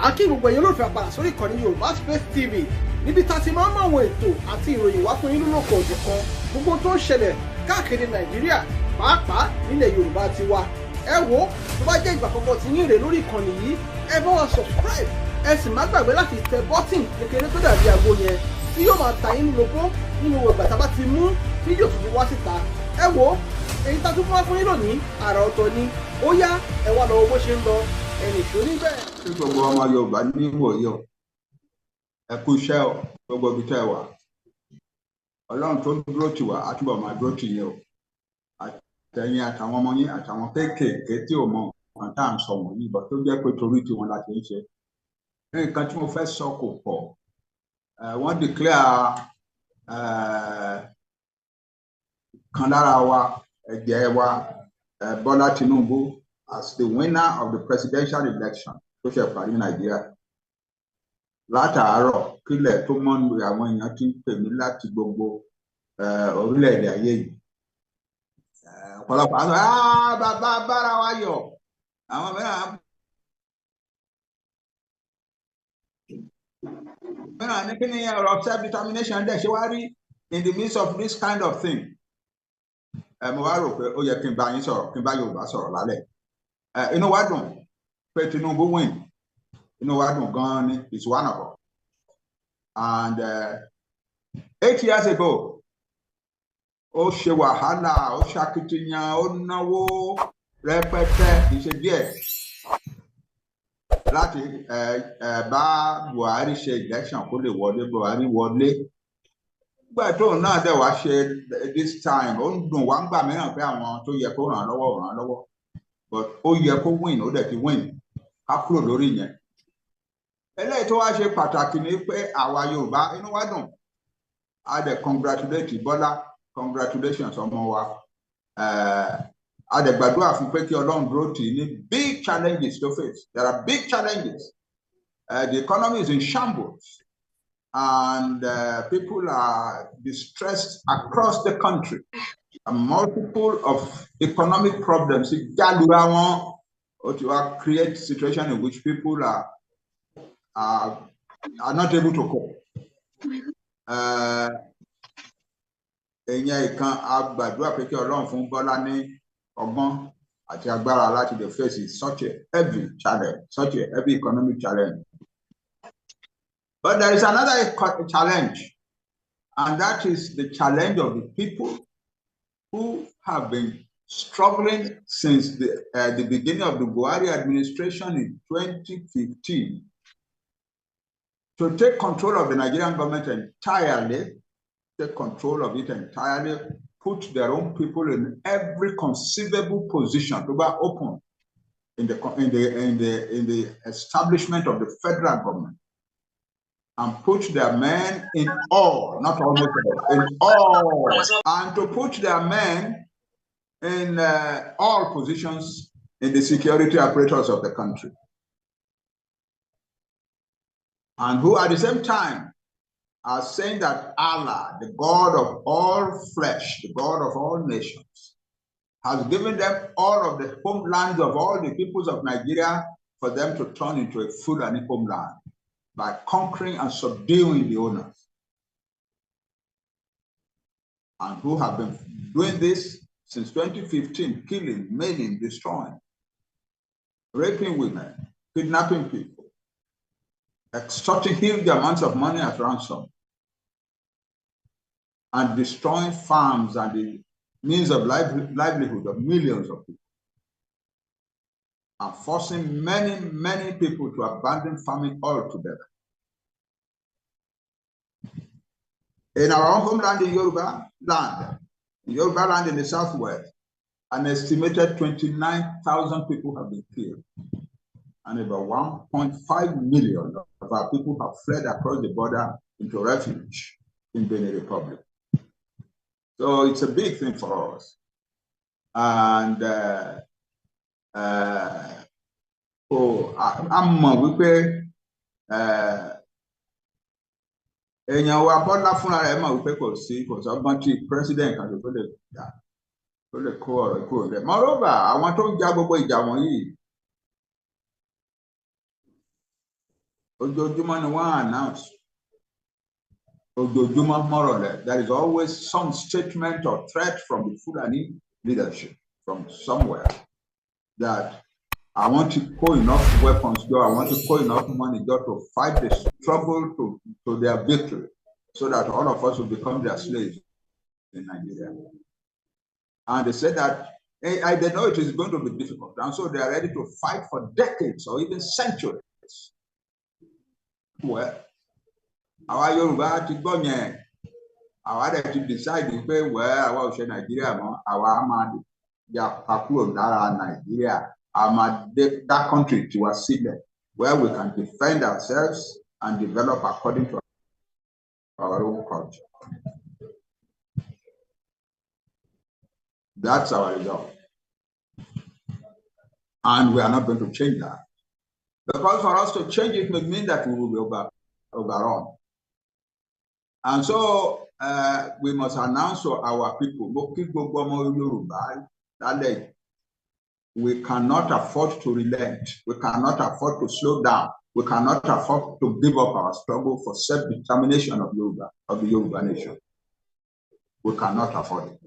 Akí gbogbo ẹ̀yin olólùfẹ́ àpàdà sórí ìkànnì Yorùbá Space TV níbi tá a ti máa ń mọ àwọn ètò àti ìròyìn wá fún yín lólókò òjò kan gbogbo tó ń ṣẹlẹ̀ káàkiri Nàìjíríà pàápàá nílẹ̀ Yorùbá ti wa. Ẹ wo tó bá jẹ́ ìgbà àkọ́kọ́ tí yín rè lórí ìkànnì yìí ẹ bá wa subscribe ẹ sì má gbàgbé láti tẹ bọ́tìn kékeré tó dàbí àgbo yẹn tí yóò máa ta yín lóko nínú ìgbà tá a bá ti mú fídíò tuntun wá síta. Ẹ wo èyí tá a tún fún wa fún yín lónìí àrà ọ̀tọ̀ ni ó yá ẹ wá lọ bó ṣe ń lọ ẹnì tó níbẹ̀. Tí gbogbo ọmọ Yorùbá ní ìwòye o ẹ kú iṣẹ́ o gbogbo ibi tẹ́ ẹ wà Ọlọ́run tó dúró tì wá àtúbọ̀ máa dúró tì yín o àtẹ̀yìn àtàwọn ọmọ yín àtàwọn kéékèèké tí ò mọ nǹkan tá à ń sọ wọ̀nyí bọ̀ tó jẹ́ pé torí tiwọn la ti ń ṣe nǹkan tí mo fẹ́ sọ kò pọ̀ wọ́n declare kan lára wa ẹ̀jẹ̀ wa Bọ́lá Tinubu as the winner of the presidential election tó ṣe parí Nàìjíríà látàárọ̀ kílẹ̀ tó mọ́nu àwọn èèyàn ti ń pè mí láti gbogbo orílẹ̀-èdè ayé yìí ọ̀pọ̀lọpọ̀ àwọn bàbá bára wa yọ̀ àwọn mìíràn ní kí ni ọ̀rọ̀ self-determination dẹ̀ ṣe wá rí in the midst of this kind of thing mo wá rò pé ó yẹ kí n bá yín sọ̀rọ̀ kí n bá Yorùbá sọ̀rọ̀ lálẹ́ inú wa dùn pé Tinubu win inú wa dùn gan-an ni is one of us and 8 years ago ó ṣe wàhálà ó ṣakitiyan ó náwó rẹpẹtẹ kì í ṣe díẹ̀ láti bá Buhari ṣe election kó lè wọlé Buhari wọlé nígbà tó náà dẹ̀ wá ṣe this time ó ń dùn wá ń gbà mìíràn pé àwọn tó yẹ kó ràn án lọ́wọ́ but ó yẹ kó win ó dẹ̀ ti win ká kúrò lórí yẹn eléyìí tó wá ṣe pàtàkì ni pé àwa Yorùbá inú wa dùn a dẹ̀ congratulate Bọ́lá congratulations ọmọ wa a dẹ̀ gbàdúrà fún pé kí Ọlọ́run dúró tì í ní big challenges to face there are big challenges the economy is in shambles and people are distressed across the country and multiple of economic problems jalura wọn ó ti wá create situation in which people are not able to cope. Èèyàn ìkan agbàdúrà pé kí Ọlọ́run fún Bọ́lá ní ọgbọ́n àti agbára láti dey face such a heavy challenge, such a heavy economic challenge. But there is another challenge, and that is the challenge of the people who have been struggling since the beginning of the Buhari administration in 2015 to take control of the Nigerian government entirely, take control of it entirely, put their own people in every conceivable position to be open in the establishment of the federal government, and put their men in all, not almost all, in all, and to put their men in all positions in the security apparatus of the country. And who at the same time are saying that Allah, the God of all flesh, the God of all nations, has given them all of the homelands of all the peoples of Nigeria for them to turn into a Fulani homeland by conquering and subduing the owners. And who have been doing this since 2015, killing, maiming, destroying, raping women, kidnapping people, extorting huge amounts of money as ransom, and destroying farms and the means of livelihood of millions of people, and forcing many, many people to abandon farming altogether. In our own homeland in Yoruba land in the southwest, an estimated 29,000 people have been killed, and about 1.5 million of our people have fled across the border into refuge in Benin Republic. So it's a big thing for us. And I'm wípé èèyàn wa Bọ́lá fúnra rẹ̀ mọ̀ wípé kò sí ọgbọ́n tí president kan tó lè dá Moreover, I want to jabo ìjà ojoojúmọ́ ni wọ́n announce. Ojoojúmọ́, more or less. There is always some statement or threat from the Fulani leadership from somewhere that I want to pour enough weapons, I want to pour enough money to fight the struggle to their victory, so that all of us will become their slaves in Nigeria. And they said that they know it is going to be difficult, and so they are ready to fight for decades or even centuries. Well, our Yoruba ti gbọ́ yẹn, àwa dẹ̀ ti decide pé àwa ò ṣe Nàìjíríà mọ́, àwa máa yà kúrò lára Nàìjíríà, a máa dé that country to a seeded where we can defend ourselves and develop according to our own culture. That's our result. And we are not going to change that. Because for us to change it may mean that we will be overrun. And so we must announce to our people, that we cannot afford to relent. We cannot afford to slow down. We cannot afford to give up our struggle for self-determination of the Yoruba nation. We cannot afford it.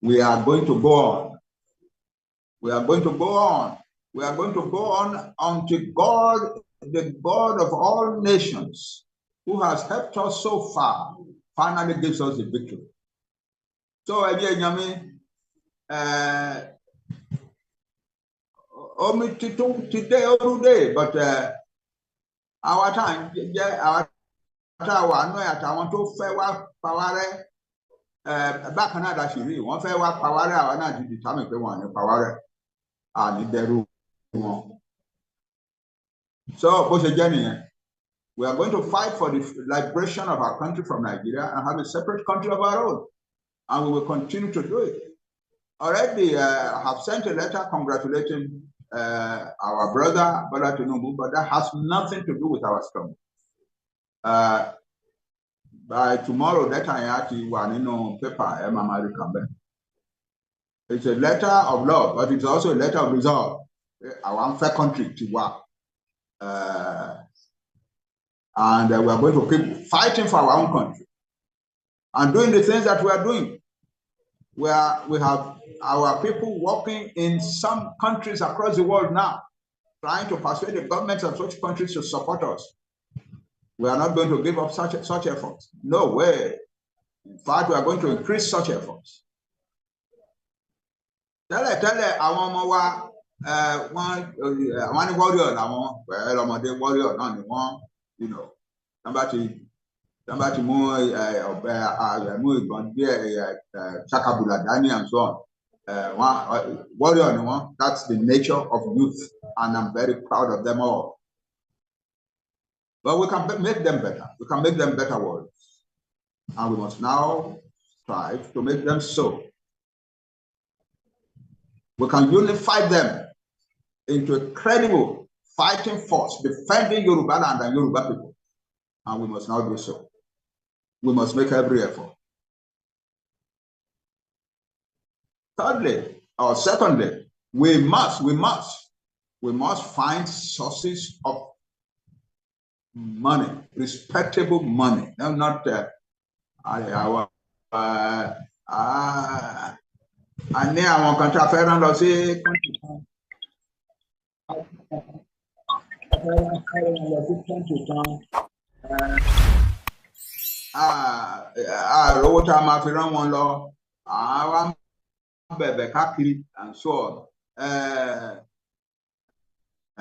We are going to go on. We are going to go on. We are going to go on until God, the God of all nations, who has helped us so far, finally gives us the victory. So again, only today or today, but our time, our I want to fair power. Back Canada, she really one fair power. I want to determine the one power and the room. So, we are going to fight for the liberation of our country from Nigeria and have a separate country of our own, and we will continue to do it. Already, I have sent a letter congratulating our brother Tinubu, but that has nothing to do with our struggle. By tomorrow, that I actually want paper. It's a letter of love, but it's also a letter of resolve. I want fair country to work. And we are going to keep fighting for our own country and doing the things that we are doing. Where we have our people working in some countries across the world now, trying to persuade the governments of such countries to support us. We are not going to give up such efforts. No way. In fact, we are going to increase such efforts. Tell àwọn ọmọ wa wọ́n ní warrior làwọn ọmọdé warrior náà ni wọ́n, you know, somebody mú ìbọn bí Chakabula Dani and so on. Warrior ni wọ́n. That's the nature of youth, and I'm very proud of them all. But we can make them better. We can make them better warriors, and we must now strive to make them so. We can unify them into a credible fighting force, defending Yoruba land and Yoruba people. And we must now do so. We must make every effort. Thirdly, or secondly, we must find sources of money, respectable money. No, not and ní àwọn kan tí a fẹ́ rán lọ sí àròwó tá a máa fi rán wọn lọ, àwa bẹ̀bẹ̀ káàkiri and so on.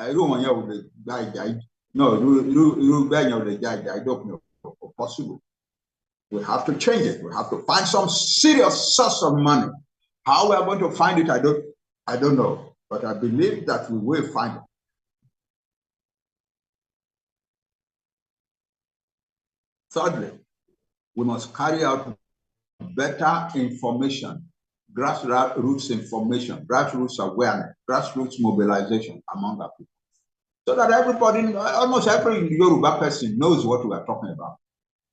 Irú wọn yẹn ò lè gba ìjà yìí. No, irú bẹ́ẹ̀ yẹn ò lè gba ìjà yìí dópin possible. We have to change it. We have to find some serious source of money. How we are going to find it, I don't know, but I believe that we will find it. Thirdly, we must carry out better information, grassroots information, grassroots awareness, grassroots mobilization among our people, so that everybody, almost every Yoruba person knows what we are talking about.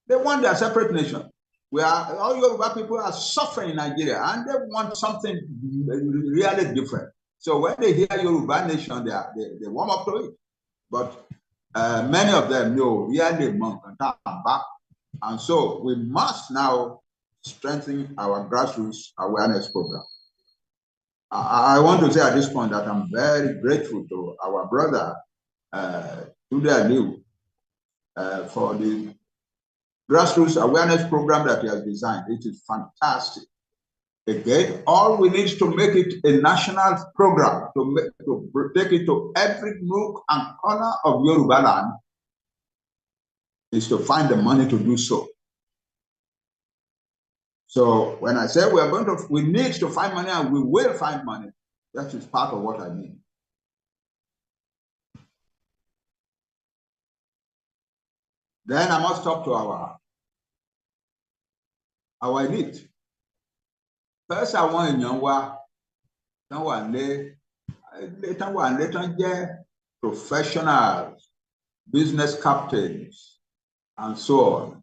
They want their separate nation. all Yoruba people are suffering in Nigeria, and they want something really different. So when they hear Yoruba Nation, they warm up to it. But many of them know really monk and back. And so we must now strengthen our grassroots awareness program. I want to say at this point that I'm very grateful to our brother, Tunde Aliu, for the grassroots awareness program that he has designed. It is fantastic. Again, all we need to make it a national program, to take it to every nook and corner of Yoruba land, is to find the money to do so. So when I say we need to find money and we will find money, that is part of what I mean. Then I must talk to our elite. First, I want to know professionals, business captains, and so on.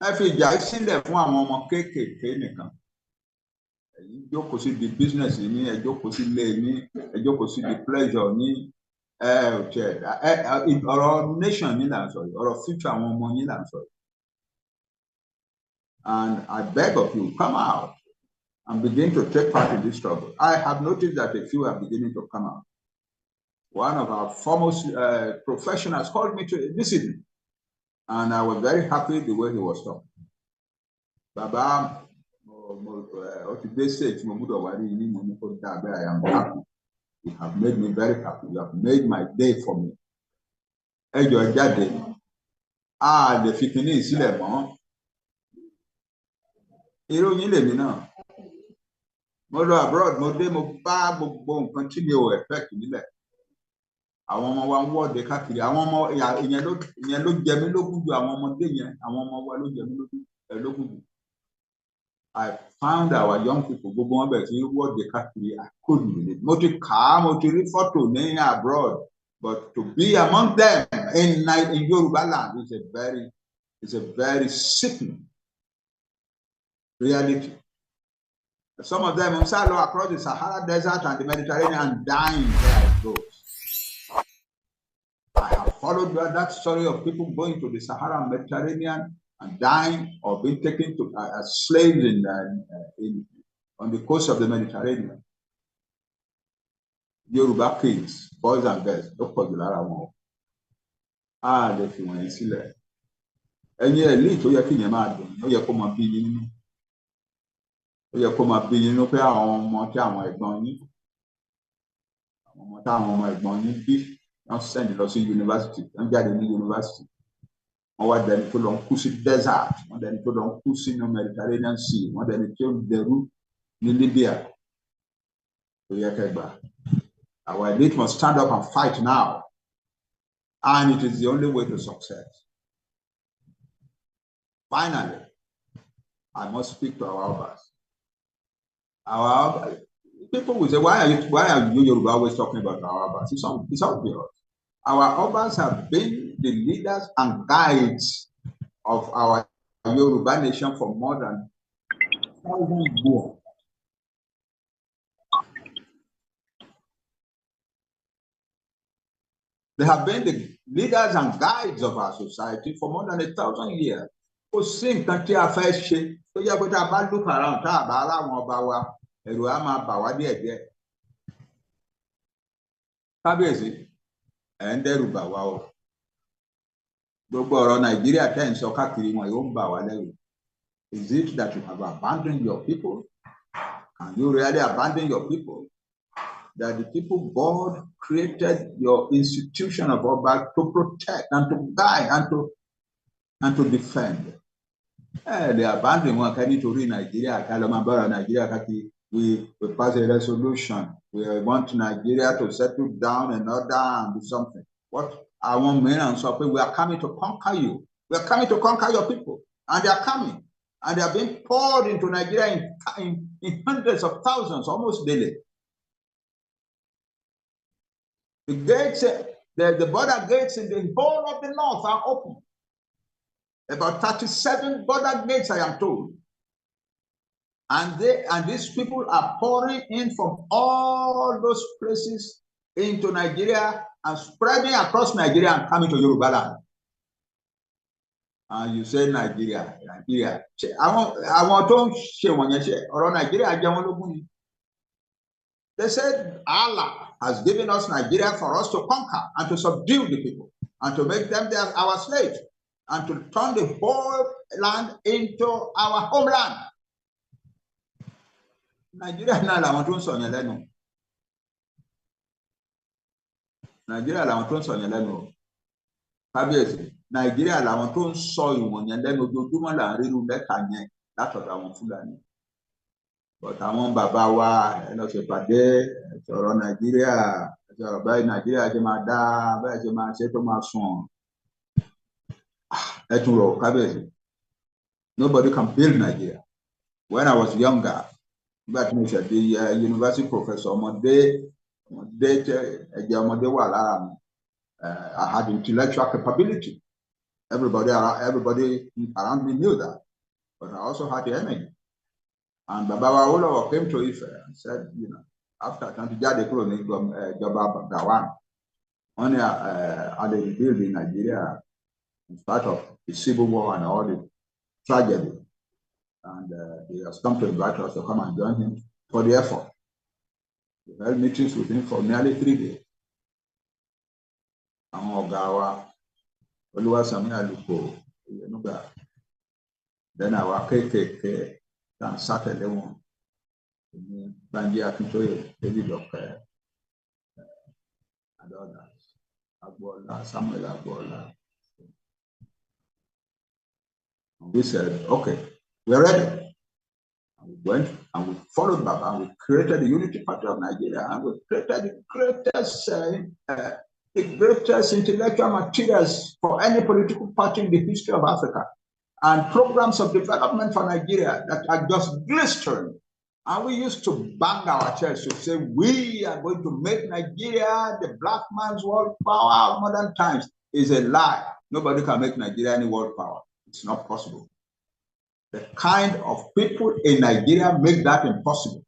Ẹ fi ìjà sílẹ̀ fún àwọn ọmọ kéékèèké nìkan. Ẹ̀yin jókòó sí di business yín, ẹ jókòó sí ilé yín, ẹ jókòó sí di pleasure yín. Ọ̀rọ̀ nation yín là ń sọ yìí, ọ̀rọ̀ future àwọn ọmọ yín là ń sọ yìí. And I beg of you, come out and begin to take part in this struggle. I have noticed that a few are beginning to come out. One of our foremost professionals called me this evening, and I was very happy the way he was talking. Baba, I am happy. You have made me very happy. You have made my day for me. The fitini is ìròyìn lèmi náà. Mo lọ abroad, mo dé, mo bá gbogbo nǹkan tí mi ò expect nílẹ̀. Àwọn ọmọ wa ń wọ́de káàkiri. Àwọn ọmọ ìyẹn ló jẹ mí lógún ju àwọn ọmọdé yẹn. Àwọn ọmọ wa ló jẹ mí lógún ju. I found our young people, gbogbo wọn bẹ̀rẹ̀ sí wọ́de káàkiri. I couldn't believe. Mo ti kà á, mo ti rí fọ́tò ní abroad, but to be among them in Yoruba land is a very sickening reality. Some of them across the Sahara Desert and the Mediterranean dying there it goes. I have followed that story of people going to the Sahara and Mediterranean and dying or being taken to as slaves on the coast of the Mediterranean. Yoruba kids, boys and girls, don't call you they feel when you see that. And yeah, lead to your king, no, you come and be. Ó yẹ kó máa bí yín nínú pé àwọn ọmọ tí àwọn ẹ̀gbọ́n yín àwọn ọmọ táwọn ọmọ ẹ̀gbọ́n yín bí wọ́n sẹ́ndì lọ sí yunifásitì wọ́n jáde ní yunifásitì wọ́n wá dẹni tó lọ ń kú sí desert wọ́n dẹni tó lọ ń kú sínú Mediterranean Sea wọ́n dẹni tó ń dẹrú ní Libya. Ó yẹ kẹgbà. Our elite must stand up and fight now, and it is the only way to success. Finally, I must speak to our elders. Our people will say, why are you Yoruba always talking about our Obas? It's obvious. Our Obas have been the leaders and guides of our Yoruba nation for more than 1,000 years. They have been the leaders and guides of our society for more than 1,000 years. Ó sì nǹkan tí a fẹ́ ṣe tó yẹ kó tá a bá look around tá a bá ara wọn ọba wa ẹ̀rù á máa bà wá díẹ̀díẹ̀. Kábíyèsí ẹ̀ ń dẹ́rù bà wá o. Gbogbo ọ̀rọ̀ Nàìjíríà tẹ́ ń sọ káàkiri wọn yóò ń bà wá lẹ́rù. Is it that you have abandoned your people? Can you really abandon your people? That the people God created your institution of Oba to protect and to guide and to defend. They abandon one nítorí Nigeria. Nigeria. We pass a resolution. We want Nigeria to settle down and order and do something. What I want men and so we are coming to conquer you. We are coming to conquer your people, and they are coming, and they are being poured into Nigeria in hundreds of thousands, almost daily. The The border gates in the whole of the north are open. About 37 border gates, I am told. And these people are pouring in from all those places into Nigeria and spreading across Nigeria and coming to Yoruba land. And you say Nigeria. I want to share one or Nigeria. They said Allah has given us Nigeria for us to conquer and to subdue the people and to make them our slaves and to turn the whole land into our homeland. Nigeria náà làwọn tó ń sọ yẹn lẹ́nu. Nigeria làwọn tó ń sọ yẹn lẹ́nu. Kábíyèsí, Nigeria làwọn tó ń sọ ìwọ̀n yẹn lẹ́nu ojoojúmọ́ là ń rírun lẹ́ka yẹn látọ̀dọ̀ àwọn Fúlàní. But àwọn bàbá wa ẹ lọ ṣèpàdé sọ̀rọ̀ Nigeria sọ̀rọ̀ báyìí Nigeria ṣe máa dá báyìí ṣe máa ṣe tó máa sùn. Ẹ tún rọ̀ kábíyèsí. Nobody can build Nigeria. When I was younger, but the university professor, I had intellectual capability. Everybody around me knew that, but I also had the energy. And Baba Awolowo came to Ife and said, after Tantijade Kuro ni Joba Gawan, only they rebuild in Nigeria in spite of the civil war and all the tragedy. And he has come to invite us to come and join him for the effort. We held meetings with him for nearly 3 days. Then our KKK and Saturday one. Banji Akintoye, David Oke, and others. Agbola, Samuel Agbola. And we said, okay, we're ready. And we went and we followed Baba and we created the Unity Party of Nigeria and we created the greatest intellectual materials for any political party in the history of Africa and programs of development for Nigeria that are just glistering. And we used to bang our chests to say, we are going to make Nigeria the black man's world power of modern times. Is a lie. Nobody can make Nigeria any world power. It's not possible. The kind of people in Nigeria make that impossible.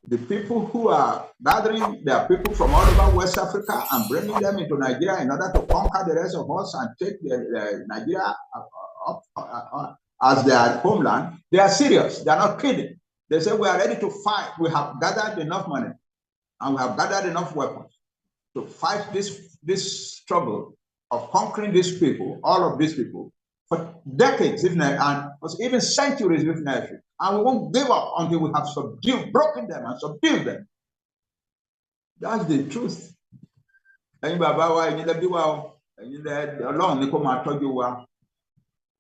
The people who are gathering their people from all over West Africa and bringing them into Nigeria in order to conquer the rest of us and take Nigeria up as their homeland, they are serious. They are not kidding. They say, we are ready to fight. We have gathered enough money and we have gathered enough weapons to fight this struggle of conquering these people, all of these people, for decades, if not, and even centuries, if not. And we won't give up until we have broken them and subdued them. That's the truth. Ẹ̀yin bàbá wa, ẹ̀yin lẹbí wa o, ẹ̀yin lẹ Ọlọ́run ní kó máa tọ́jú wa.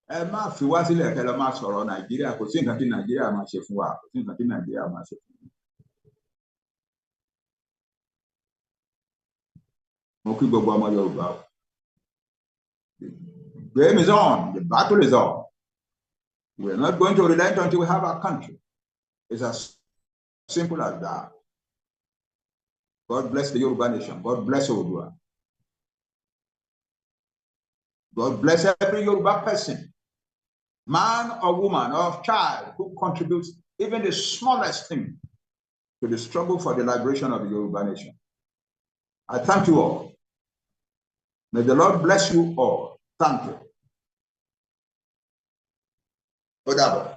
Ẹ má fi wá sílẹ̀ kẹ́ lọ máa sọ̀rọ̀ Nàìjíríà, kò sí nǹkan tí Nàìjíríà máa ṣe fún wa, kò sí nǹkan tí Nàìjíríà máa ṣe fún wa. Mo kí gbogbo ọmọ Yorùbá o. The game is on, the battle is on. We're not going to relent until we have our country. It's as simple as that. God bless the Yoruba nation. God bless Odua. God bless every Yoruba person, man or woman or child who contributes even the smallest thing to the struggle for the liberation of the Yoruba nation. I thank you all. May the Lord bless you all. Thank you. Odabo.